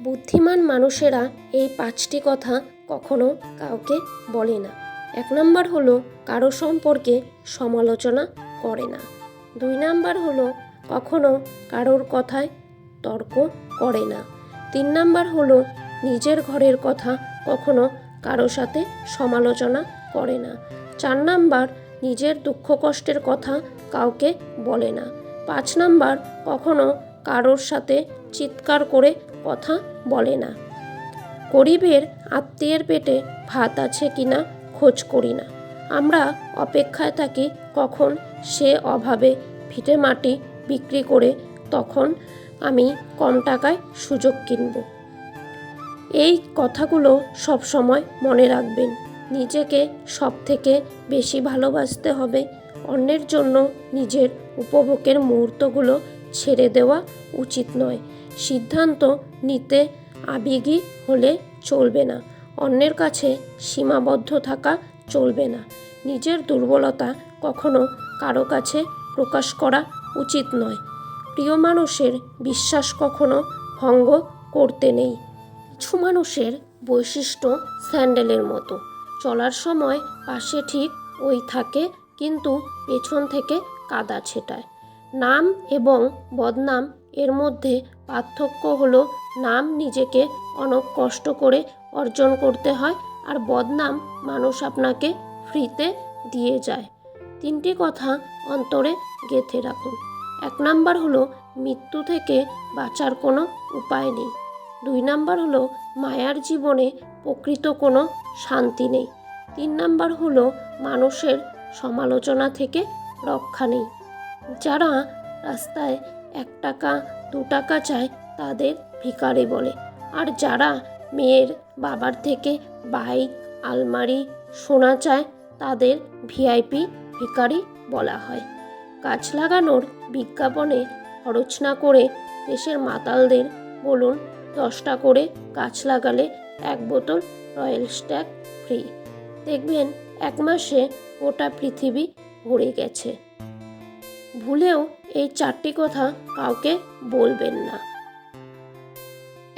বুদ্ধিমান মানুষেরা এই 5টি কথা কখনো কাউকে বলে না। 1 নাম্বার হলো কারো সম্পর্কে সমালোচনা করে না। 2 নাম্বার হলো কখনো কারোর কথায় তর্ক করে না। 3 নাম্বার হলো নিজের ঘরের কথা কখনো কারো সাথে সমালোচনা করে না। 4 নাম্বার নিজের দুঃখ কষ্টের কথা কাউকে বলে না। 5 নাম্বার কখনো কারোর সাথে চিৎকার করে কথা বলে না। গরিবের আত্মীয়ের পেটে ভাত আছে কিনা খোঁজ করি না। আমরা অপেক্ষায় থাকি কখন সে অভাবে ভিটে মাটি বিক্রি করে তখন আমি কম টাকায় সুযোগ কিনব। এই কথাগুলো সব সময় মনে রাখবেন। নিজেকে সব থেকে বেশি ভালোবাসতে হবে। অন্যের জন্য নিজের উপভোগের মুহূর্তগুলো ছেড়ে দেওয়া উচিত নয়। সিদ্ধান্ত নিতে আবেগী হলে চলবে না। অন্যের কাছে সীমাবদ্ধ থাকা চলবে না। নিজের দুর্বলতা কখনো কারো কাছে প্রকাশ করা উচিত নয়। প্রিয় মানুষের বিশ্বাস কখনো ভঙ্গ করতে নেই। কিছু মানুষের বৈশিষ্ট্য স্যান্ডেলের মতো, চলার সময় পাশে ঠিক ওই থাকে কিন্তু পেছন থেকে কাদা ছেটায়। নাম এবং বদনাম এর মধ্যে পার্থক্য হলো নাম নিজেকে অনেক কষ্ট করে অর্জন করতে হয়, আর বদনাম মানুষ আপনাকে ফ্রিতে দিয়ে যায়। 3টি কথা অন্তরে গেঁথে রাখুন। 1 নাম্বার হলো মৃত্যু থেকে বাঁচার কোনো উপায় নেই। 2 নাম্বার হলো মায়ার জীবনে প্রকৃত কোনো শান্তি নেই। 3 নাম্বার হলো মানুষের সমালোচনা থেকে রক্ষা নেই। যারা রাস্তায় 1 টাকা 2 টাকা চায় তাদের ভিখারি বলে, আর যারা মেয়ের বাবার থেকে বাইক, আলমারি, সোনা চায় তাদের ভিআইপি ভিখারি বলা হয়। গাছ লাগানোর বিজ্ঞাপনে খরচ না করে দেশের মাতালদের বলুন 10টা করে গাছ লাগালে 1 বোতল রয়্যাল স্ট্যাগ ফ্রি। দেখবেন 1 মাসে গোটা পৃথিবী ভরে গেছে। ভুলেও এই 4টি কথা কাউকে বলবেন না।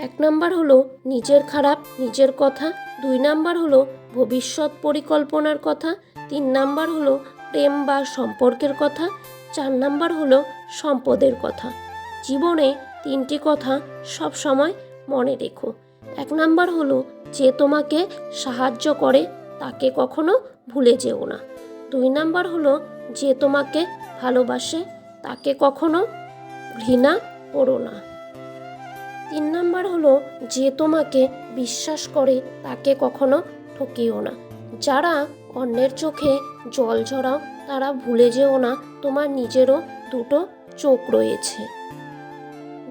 1 নাম্বার হলো নিজের খারাপ নিজের কথা। 2 নাম্বার হলো ভবিষ্যৎ পরিকল্পনার কথা। 3 নাম্বার হলো প্রেম বা সম্পর্কের কথা। 4 নাম্বার হলো সম্পদের কথা। জীবনে 3টি কথা সব সময় মনে রেখো। 1 নাম্বার হলো যে তোমাকে সাহায্য করে তাকে কখনো ভুলে যেও না। 2 নাম্বার হলো যে তোমাকে ভালোবাসে তাকে কখনো ঘৃণা করো না। 3 নাম্বার হলো যে তোমাকে বিশ্বাস করে তাকে কখনো ঠকিও না। যারা অন্যের চোখে জল ঝরাও তারা ভুলে যেও না তোমার নিজেরও 2টো চোখ রয়েছে।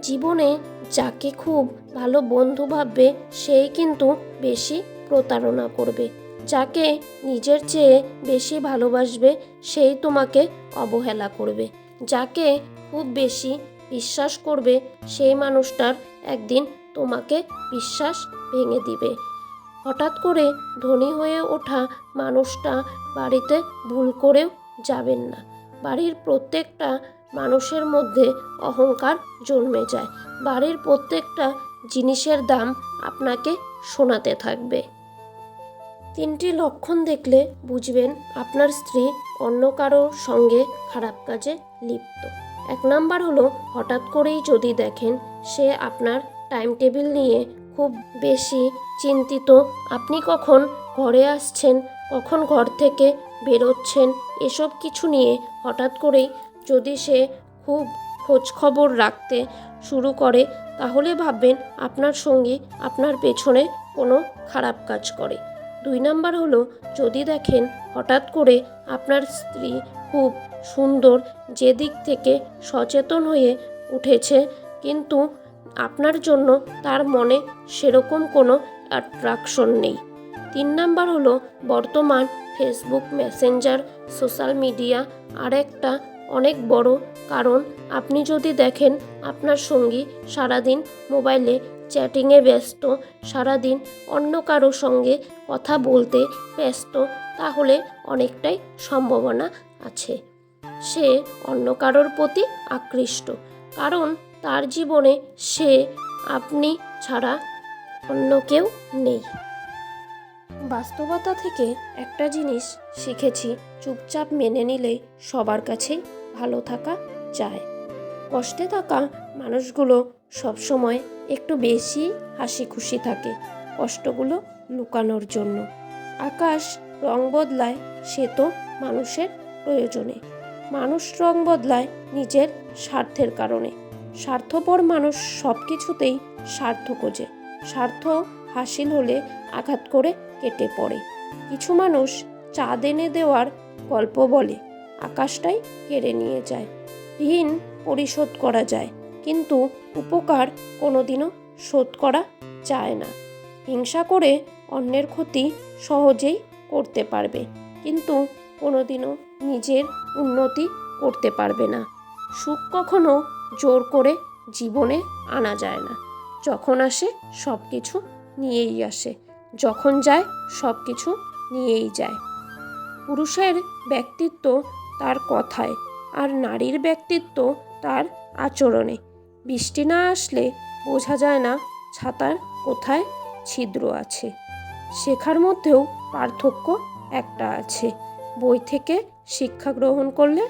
জীবনে যাকে খুব ভালো বন্ধু ভাববে সেই কিন্তু বেশি প্রতারণা করবে। যাকে নিজের চেয়ে বেশি ভালোবাসবে সেই তোমাকে অবহেলা করবে। যাকে খুব বেশি বিশ্বাস করবে সেই মানুষটার একদিন তোমাকে বিশ্বাস ভেঙে দিবে। হঠাৎ করে ধনী হয়ে ওঠা মানুষটা বাড়িতে ভুল করেও যাবেন না। বাড়ির প্রত্যেকটা মানুষের মধ্যে অহংকার জন্মে যায়। বাড়ির প্রত্যেকটা জিনিসের দাম আপনাকে শোনাতে থাকবে। 3টি লক্ষণ দেখলে বুঝবেন আপনার স্ত্রী অন্য কারোর সঙ্গে খারাপ কাজে লিপ্ত। 1 নাম্বার হলো হঠাৎ করেই যদি দেখেন সে আপনার টাইম টেবিল নিয়ে খুব বেশি চিন্তিত, আপনি কখন ঘরে আসছেন, কখন ঘর থেকে বেরোচ্ছেন, এসব কিছু নিয়ে হঠাৎ করেই যদি সে খুব খোঁজ খবর রাখতে শুরু করে তাহলে ভাববেন আপনার সঙ্গী আপনার পেছনে কোনো খারাপ কাজ করে। 2 নাম্বার হলো যদি দেখেন হঠাৎ করে আপনার স্ত্রী খুব সুন্দর, যেদিক থেকে সচেতন হয়ে উঠেছে কিন্তু আপনার জন্য তার মনে সেরকম কোনো অ্যাট্রাকশন নেই। 3 নাম্বার হলো বর্তমান ফেসবুক, মেসেঞ্জার, সোশ্যাল মিডিয়া আরেকটা অনেক বড় কারণ। আপনি যদি দেখেন আপনার সঙ্গী সারাদিন মোবাইলে চ্যাটিংয়ে ব্যস্ত, সারাদিন অন্য কারোর সঙ্গে কথা বলতে ব্যস্ত, তাহলে অনেকটাই সম্ভাবনা আছে সে অন্য কারোর প্রতি আকৃষ্ট। কারণ তার জীবনে সে আপনি ছাড়া অন্য কেউ নেই। বাস্তবতা থেকে একটা জিনিস শিখেছি, চুপচাপ মেনে নিলে সবার কাছেই ভালো থাকা যায়। কষ্টে থাকা মানুষগুলো সবসময় একটু বেশি হাসি খুশি থাকে কষ্টগুলো লুকানোর জন্য। আকাশ রং বদলায় সে তো মানুষের প্রয়োজনে, মানুষ রং বদলায় নিজের স্বার্থের কারণে। স্বার্থপর মানুষ সব কিছুতেই স্বার্থ খোঁজে, স্বার্থ হাসিল হলে আঘাত করে কেটে পড়ে। কিছু মানুষ চাঁদ এনে দেওয়ার গল্প বলে, আকাশটাই কেড়ে নিয়ে যায়। ঋণ পরিশোধ করা যায়, কিন্তু উপকার কোনোদিনও শোধ করা যায় না। হিংসা করে অন্যের ক্ষতি সহজেই করতে পারবে, কিন্তু কোনোদিনও নিজের উন্নতি করতে পারবে না। সুখ কখনো জোর করে জীবনে আনা যায় না। যখন আসে সব কিছু নিয়েই আসে, যখন যায় সব কিছু নিয়েই যায়। পুরুষের ব্যক্তিত্ব তার কথায়, আর নারীর ব্যক্তিত্ব তার আচরণে। বৃষ্টি না আসলে বোঝা যায় না ছাতার কোথায় ছিদ্র আছে। শেখার মধ্যেও পার্থক্য একটা আছে। বই থেকে শিক্ষা গ্রহণ করলে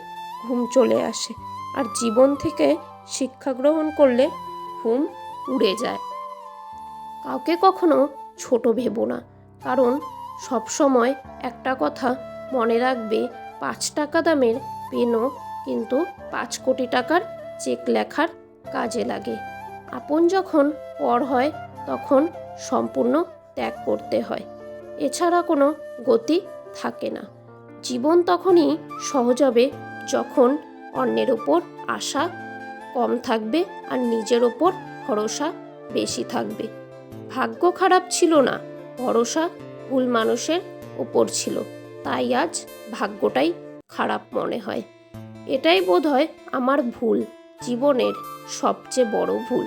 ঘুম চলে আসে, আর জীবন থেকে শিক্ষা গ্রহণ করলে ঘুম উড়ে যায়। কাউকে কখনো ছোট ভেবো না, কারণ সবসময় একটা কথা মনে রাখবে, 5 টাকা দামের পেনও কিন্তু 5 কোটি টাকার চেক লেখার কাজে লাগে। আপন যখন পর হয় তখন সম্পূর্ণ ত্যাগ করতে হয়, এছাড়া কোনো গতি থাকে না। জীবন তখনই সহজ হবে যখন অন্যের ওপর আশা কম থাকবে আর নিজের ওপর ভরসা বেশি থাকবে। ভাগ্য খারাপ ছিল না, ভরসা ভুল মানুষের ওপর ছিল, তাই আজ ভাগ্যটাই খারাপ মনে হয়। এটাই বোধহয় আমার ভুল, জীবনের সবচেয়ে বড় ভুল।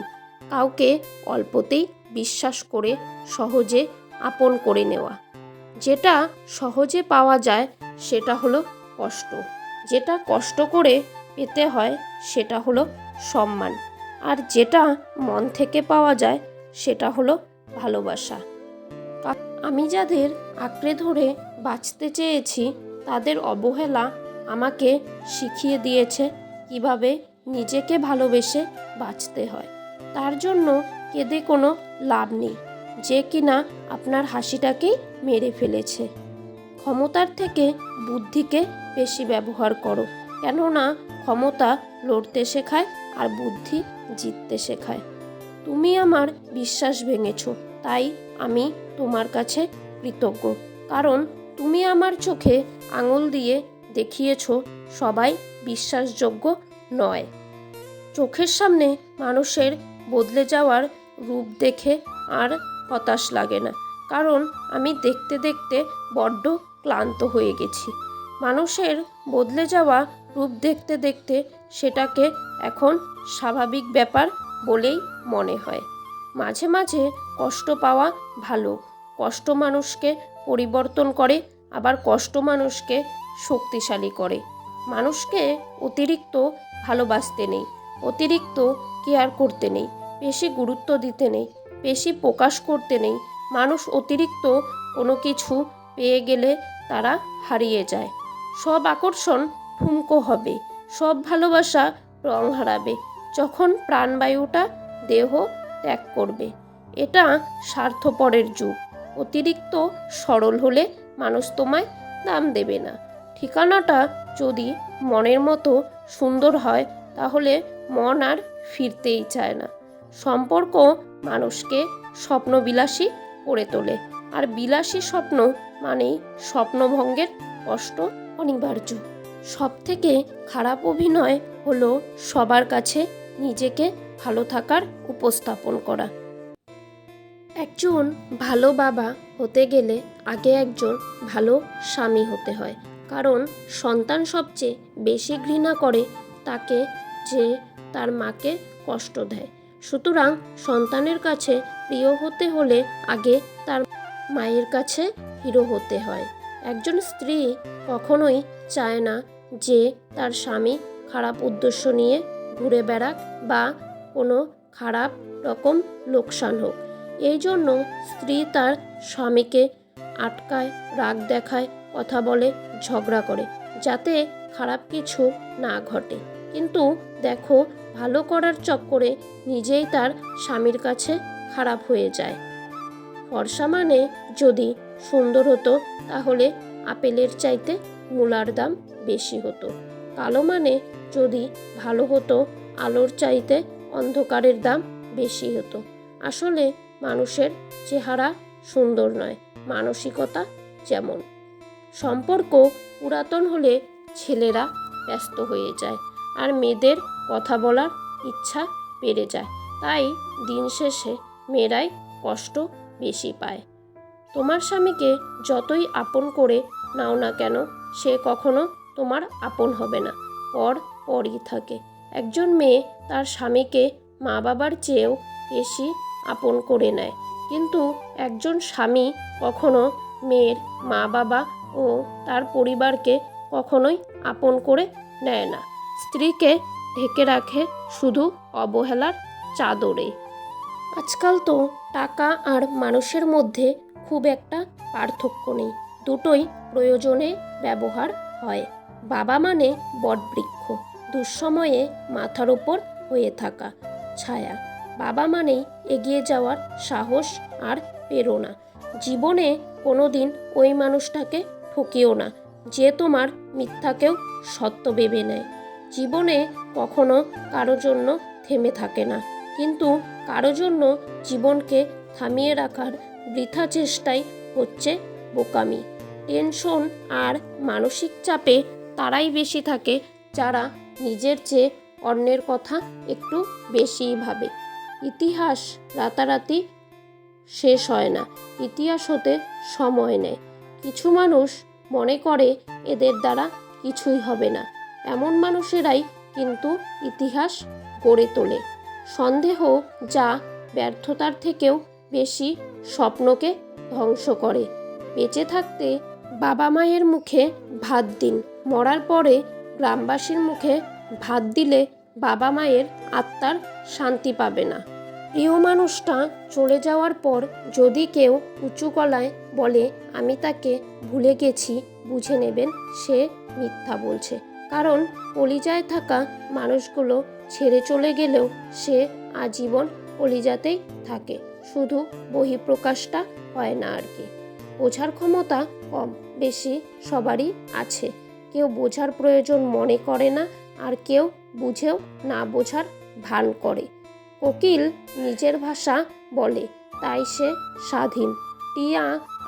কাউকে অল্পতেই বিশ্বাস করে সহজে আপন করে নেওয়া। যেটা সহজে পাওয়া যায় সেটা হলো কষ্ট, যেটা কষ্ট করে পেতে হয় সেটা হলো সম্মান, আর যেটা মন থেকে পাওয়া যায় সেটা হলো ভালোবাসা। আমি যাদের আঁকড়ে ধরে বাঁচতে চেয়েছি তাদের অবহেলা আমাকে শিখিয়ে দিয়েছে কিভাবে নিজেকে ভালোবেসে বাঁচতে হয়। তার জন্য কেঁদে কোনো লাভ নেই, যে কিনা আপনার হাসিটাকেই মেরে ফেলেছে। ক্ষমতার থেকে বুদ্ধিকে বেশি ব্যবহার করো, কেননা ক্ষমতা লড়তে শেখায় আর বুদ্ধি জিততে শেখায়। তুমি আমার বিশ্বাস ভেঙেছ, তাই আমি তোমার কাছে কৃতজ্ঞ, কারণ তুমি আমার চোখে আঙুল দিয়ে দেখিয়েছ সবাই বিশ্বাসযোগ্য নয়। চোখের সামনে মানুষের বদলে যাওয়ার রূপ দেখে আর হতাশ লাগে না, কারণ আমি দেখতে দেখতে বড্ড ক্লান্ত হয়ে গেছি। মানুষের বদলে যাওয়া রূপ দেখতে দেখতে সেটাকে এখন স্বাভাবিক ব্যাপার বলেই মনে হয়। মাঝে মাঝে কষ্ট পাওয়া ভালো, কষ্ট মানুষকে পরিবর্তন করে, আবার কষ্ট মানুষকে শক্তিশালী করে। মানুষকে অতিরিক্ত ভালোবাসতে নেই, অতিরিক্ত কেয়ার করতে নেই, বেশি গুরুত্ব দিতে নেই, বেশি প্রকাশ করতে নেই। মানুষ অতিরিক্ত কোনো কিছু পেয়ে গেলে তারা হারিয়ে যায়। সব আকর্ষণ ঠুনকো হবে, সব ভালোবাসা রং হারাবে যখন প্রাণবায়ুটা দেহ ত্যাগ করবে। এটা স্বার্থপরের যুগ। অতিরিক্ত সরল হলে মানুষ তোমায় দাম দেবে না। ঠিকানাটা যদি মনের মতো সুন্দর হয় তাহলে মন আর ফিরতেই চায় না। সম্পর্ক মানুষকে স্বপ্নবিলাসী করে তোলে, আর বিলাসী স্বপ্ন মানেই স্বপ্নভঙ্গের কষ্ট অনিবার্য। সবথেকে খারাপ অভিনয় হলো সবার কাছে নিজেকে ভালো থাকার উপস্থাপন করা। একজন ভালো বাবা হতে গেলে আগে একজন ভালো স্বামী হতে হয়, কারণ সন্তান সবচেয়ে বেশি ঘৃণা করে তাকে যে তার মাকে কষ্ট দেয়। সুতরাং সন্তানের কাছে প্রিয় হতে হলে আগে তার মায়ের কাছে হিরো হতে হয়। একজন স্ত্রী কখনোই চায় না যে তার স্বামী খারাপ উদ্দেশ্য নিয়ে ঘুরে বেড়াক বা কোনো খারাপ রকম লোকসান হোক। এই জন্য স্ত্রী তার স্বামীকে আটকায়, রাগ দেখায়, কথা বলে, ঝগড়া করে, যাতে খারাপ কিছু না ঘটে। কিন্তু দেখো, ভালো করার চক্করে নিজেই তার স্বামীর কাছে খারাপ হয়ে যায়। ফর্সা মানে যদি সুন্দর হতো তাহলে আপেলের চাইতে মূলার দাম বেশি হতো। কালো মানে যদি ভালো হতো আলোর চাইতে অন্ধকারের দাম বেশি হতো। আসলে মানুষের চেহারা সুন্দর নয়, মানসিকতা যেমন। সম্পর্ক পুরাতন হলে ছেলেরা ব্যস্ত হয়ে যায় আর মেয়েদের কথা বলার ইচ্ছা বেড়ে যায়। তাই দিন শেষে মেয়েরাই কষ্ট বেশি পায়। তোমার স্বামীকে যতই আপন করে নাও না কেন, সে কখনো তোমার আপন হবে না, পরই থাকে। একজন মেয়ে তার স্বামীকে মা বাবার চেয়েও বেশি আপন করে নেয়, কিন্তু একজন স্বামী কখনো মেয়ের মা বাবা ও তার পরিবারকে কখনোই আপন করে নেয় না। স্ত্রীকে ঢেকে রাখে শুধু অবহেলার চাদরে। আজকাল তো টাকা আর মানুষের মধ্যে খুব একটা পার্থক্য নেই, দুটোই প্রয়োজনে ব্যবহার হয়। বাবা মানে বটবৃক্ষ, দুঃসময়ে মাথার ওপর হয়ে থাকা ছায়া। বাবা মানেই এগিয়ে যাওয়ার সাহস আর প্রেরণা। জীবনে কোনোদিন ওই মানুষটাকে ঠকিও না যে তোমার মিথ্যাকেও সত্য ভেবে নেয়। জীবনে কখনো কারো জন্য থেমে থাকে না, কিন্তু কারো জন্য জীবনকে থামিয়ে রাখার বৃথা চেষ্টাই হচ্ছে বোকামি। টেনশন আর মানসিক চাপে তারাই বেশি থাকে যারা নিজের চেয়ে অন্যের কথা একটু বেশিই ভাবে। ইতিহাস রাতারাতি শেষ হয় না, ইতিহাস হতে সময় নেয়। কিছু মানুষ মনে করে এদের দ্বারা কিছুই হবে না, এমন মানুষেরাই কিন্তু ইতিহাস গড়ে তোলে। সন্দেহ যা ব্যর্থতার থেকেও বেশি স্বপ্নকে ধ্বংস করে। বেঁচে থাকতে বাবা মায়ের মুখে ভাত দিন, মরার পরে গ্রামবাসীর মুখে ভাত দিলে বাবা মায়ের আত্মার শান্তি পাবে না। প্রিয় মানুষটা চলে যাওয়ার পর যদি কেউ উঁচু গলায় বলে আমি তাকে ভুলে গেছি, বুঝে নেবেন সে মিথ্যা বলছে। কারণ কলিজায় থাকা মানুষগুলো ছেড়ে চলে গেলেও সে আজীবন কলিজাতেই থাকে, শুধু বহিঃপ্রকাশটা হয় না আর কি। বোঝার ক্ষমতা কম বেশি সবারই আছে, কেউ বোঝার প্রয়োজন মনে করে না, আর কেউ বুঝেও না বোঝার ভান করে। কোকিল নিজের ভাষা বলে, তাই সে স্বাধীন। টিয়া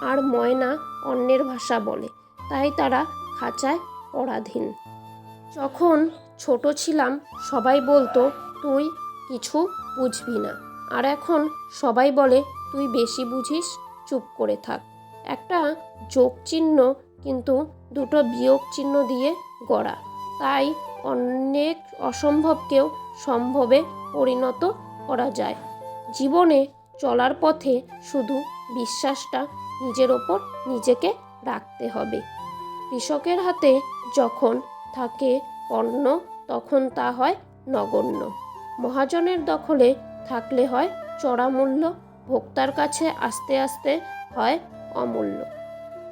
আর ময়না অন্যের ভাষা বলে, তাই তারা খাঁচায় পরাধীন। যখন ছোট ছিলাম সবাই বলতো তুই কিছু বুঝবি না, আর এখন সবাই বলে তুই বেশি বুঝিস, চুপ করে থাক। একটা যোগ চিহ্ন কিন্তু দুটো বিয়োগ চিহ্ন দিয়ে গড়া, তাই অনেক অসম্ভবকেও সম্ভবে পরিণত করা যায়। জীবনে চলার পথে শুধু বিশ্বাসটা নিজের ওপর নিজেকে রাখতে হবে। কৃষকের হাতে যখন থাকে পণ্য তখন তা হয় নগণ্য, মহাজনের দখলে থাকলে হয় চড়া মূল্য, ভোক্তার কাছে আস্তে আস্তে হয় অমূল্য।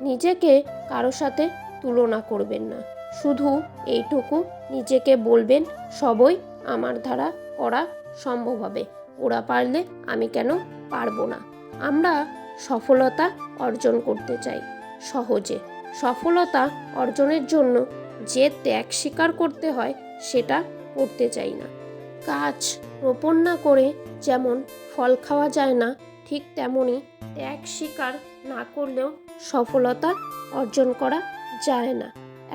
নিজেকে কারো সাথে তুলনা করবেন না, শুধু এইটুকু নিজেকে বলবেন সবই আমার দ্বারা করা সম্ভব হবে, ওরা পারলে আমি কেন পারবো না। আমরা সফলতা অর্জন করতে চাই সহজে, সফলতা অর্জনের জন্য যে ত্যাগ স্বীকার করতে হয় সেটা করতে চাই না। গাছ রোপণ না করে যেমন ফল খাওয়া যায় না, ঠিক তেমনি ত্যাগ স্বীকার না করলেও সফলতা অর্জন করা যায় না।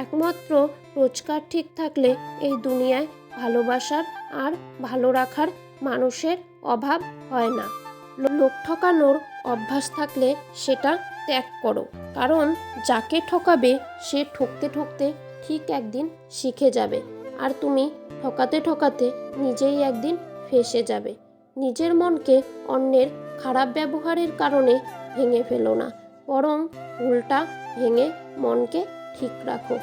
একমাত্র রোজগার ঠিক থাকলে এই দুনিয়ায় ভালোবাসার আর ভালো রাখার মানুষের অভাব হয় না। লোক ঠকানোর অভ্যাস থাকলে সেটা ত্যাগ করো, কারণ যাকে ঠকাবে সে ঠকতে ঠকতে ঠিক একদিন শিখে যাবে, আর তুমি ঠকাতে ঠকাতে নিজেই একদিন ফেঁসে যাবে। নিজের মনকে অন্যের খারাপ ব্যবহারের কারণে ভেঙে ফেলো না, বরং উল্টা ভেঙে মনকে ঠিক রাখো।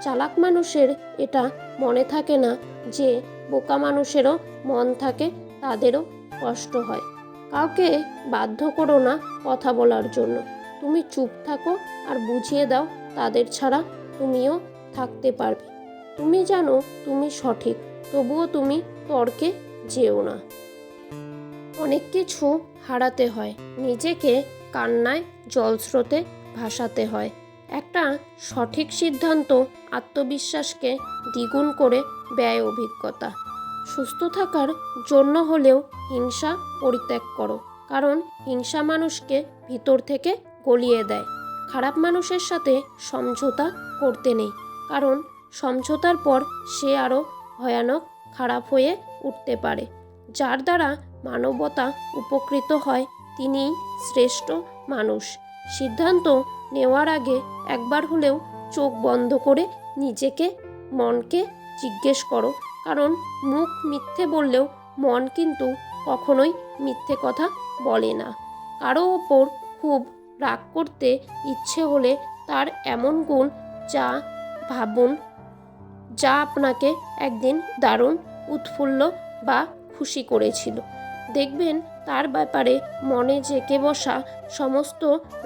চালাক মানুষের এটা মনে থাকে না যে বোকা মানুষেরও মন থাকে, তাদেরও কষ্ট হয়। কাউকে বাধ্য করো না কথা বলার জন্য। তুমি চুপ থাকো আর বুঝিয়ে দাও তাদের ছাড়া তুমিও থাকতে পারবে। তুমি জানো তুমি সঠিক, তবুও তুমি তর্কে যেও না। অনেক কিছু হারাতে হয়, নিজেকে কান্নায় জলস্রোতে ভাসাতে হয়। একটা সঠিক সিদ্ধান্ত আত্মবিশ্বাসকে দ্বিগুণ করে ব্যয় অভিজ্ঞতা। সুস্থ থাকার জন্য হলেও হিংসা পরিত্যাগ করো, কারণ হিংসা মানুষকে ভিতর থেকে গলিয়ে দেয়। খারাপ মানুষের সাথে সমঝোতা করতে নেই, কারণ সমঝোতার পর সে আরও ভয়ানক খারাপ হয়ে উঠতে পারে। যার দ্বারা মানবতা উপকৃত হয় তিনিই শ্রেষ্ঠ মানুষ। সিদ্ধান্ত নেওয়ার আগে একবার হলেও চোখ বন্ধ করে নিজেকে, মনকে জিজ্ঞেস করো, কারণ মুখ মিথ্যে বললেও মন কিন্তু কখনোই মিথ্যে কথা বলে না। কারো ওপর খুব রাগ করতে ইচ্ছে হলে তার এমন গুণ যা ভাবুন যা আপনাকে একদিন দারুণ উৎফুল্ল বা খুশি করেছিল। দেখবেন তার ব্যাপারে মনে জেঁকে বসা সমস্ত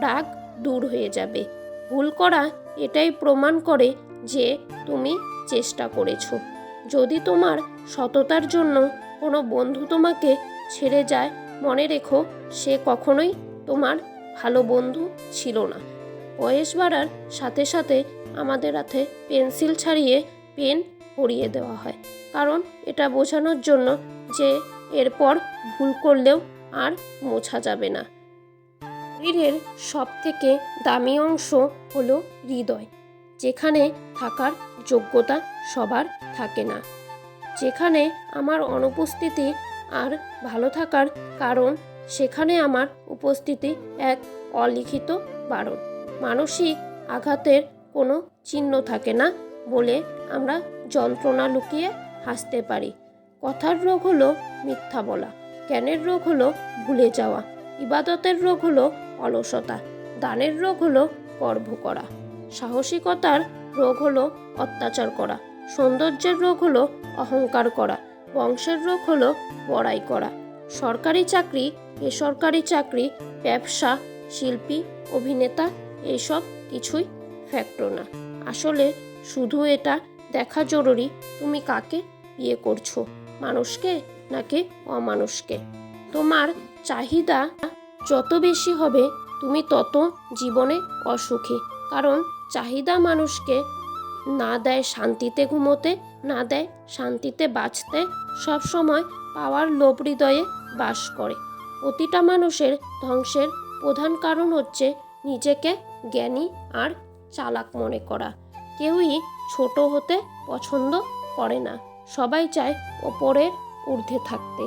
রাগ দূর হয়ে যাবে। ভুল করা এটাই প্রমাণ করে যে তুমি চেষ্টা করেছো। যদি তোমার সততার জন্য কোনো বন্ধু তোমাকে ছেড়ে যায়, মনে রেখো সে কখনোই তোমার ভালো বন্ধু ছিল না। বয়স বাড়ার সাথে সাথে আমাদের হাতে পেন্সিল ছাড়িয়ে পেন পরিয়ে দেওয়া হয়, কারণ এটা বোঝানোর জন্য যে এরপর ভুল করলেও আর মোছা যাবে না। শরীরের সব থেকে দামি অংশ হলো হৃদয়, যেখানে থাকার যোগ্যতা সবার থাকে না। যেখানে আমার অনুপস্থিতি আর ভালো থাকার কারণ, সেখানে আমার উপস্থিতি এক অলিখিত বারণ। মানসিক আঘাতের কোনো চিহ্ন থাকে না বলে আমরা যন্ত্রণা লুকিয়ে হাসতে পারি। কথার রোগ হলো মিথ্যা বলা, জ্ঞানের রোগ হলো ভুলে যাওয়া, ইবাদতের রোগ হলো অলসতা, দানের রোগ হলো গর্ব করা, সাহসিকতার রোগ হলো অত্যাচার করা, সৌন্দর্যের রোগ হলো অহংকার করা, বংশের রোগ হলো বড়াই করা। সরকারি চাকরি, বেসরকারি চাকরি, ব্যবসা, শিল্পী, অভিনেতা, এসব কিছুই ফ্যাক্টর না। আসলে শুধু এটা দেখা জরুরি তুমি কাকে বিয়ে করছো, মানুষকে নাকি অমানুষকে। তোমার চাহিদা যত বেশি হবে তুমি তত জীবনে অসুখী, কারণ চাহিদা মানুষকে না দেয় শান্তিতে ঘুমোতে, না দেয় শান্তিতে বাঁচতে, সবসময় পাওয়ার লোভ হৃদয়ে বাস করে। প্রতিটা মানুষের ধ্বংসের প্রধান কারণ হচ্ছে নিজেকে জ্ঞানী আর চালাক মনে করা। কেউই ছোট হতে পছন্দ করে না, সবাই চায় ওপরের ঊর্ধ্বে থাকতে।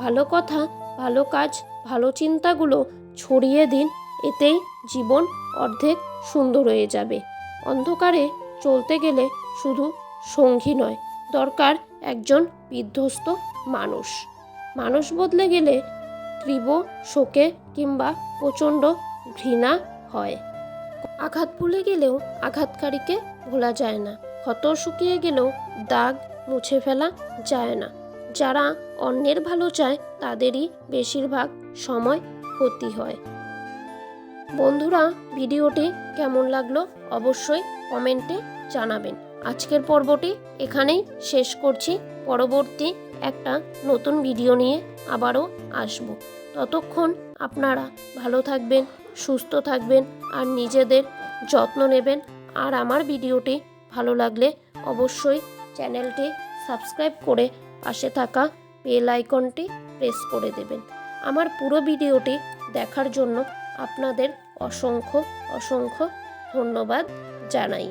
ভালো কথা, ভালো কাজ, ভালো চিন্তাগুলো ছড়িয়ে দিন, এতেই জীবন অর্ধেক সুন্দর হয়ে যাবে। অন্ধকারে চলতে গেলে শুধু সঙ্গী নয়, দরকার একজন বিধ্বস্ত মানুষ। মানুষ বদলে গেলে তীব্র শোকে কিংবা প্রচণ্ড ঘৃণা হয়। আঘাত ভুলে গেলেও আঘাতকারীকে ভোলা যায় না, ক্ষত শুকিয়ে গেলেও দাগ মুছে ফেলা যায় না। যারা অন্যের ভালো চায় তাদেরই বেশিরভাগ সময় ক্ষতি হয়। বন্ধুরা, ভিডিওটি কেমন লাগলো অবশ্যই কমেন্টে জানাবেন। আজকের পর্বটি এখানেই শেষ করছি। পরবর্তী একটা নতুন ভিডিও নিয়ে আবারও আসব। ততক্ষণ আপনারা ভালো থাকবেন, সুস্থ থাকবেন আর নিজেদের যত্ন নেবেন। আর আমার ভিডিওটি ভালো লাগলে অবশ্যই চ্যানেলটি সাবস্ক্রাইব করে পাশে থাকা বেল আইকনটি প্রেস করে দেবেন। আমার পুরো ভিডিওটি দেখার জন্য আপনাদের অসংখ্য অসংখ্য ধন্যবাদ জানাই।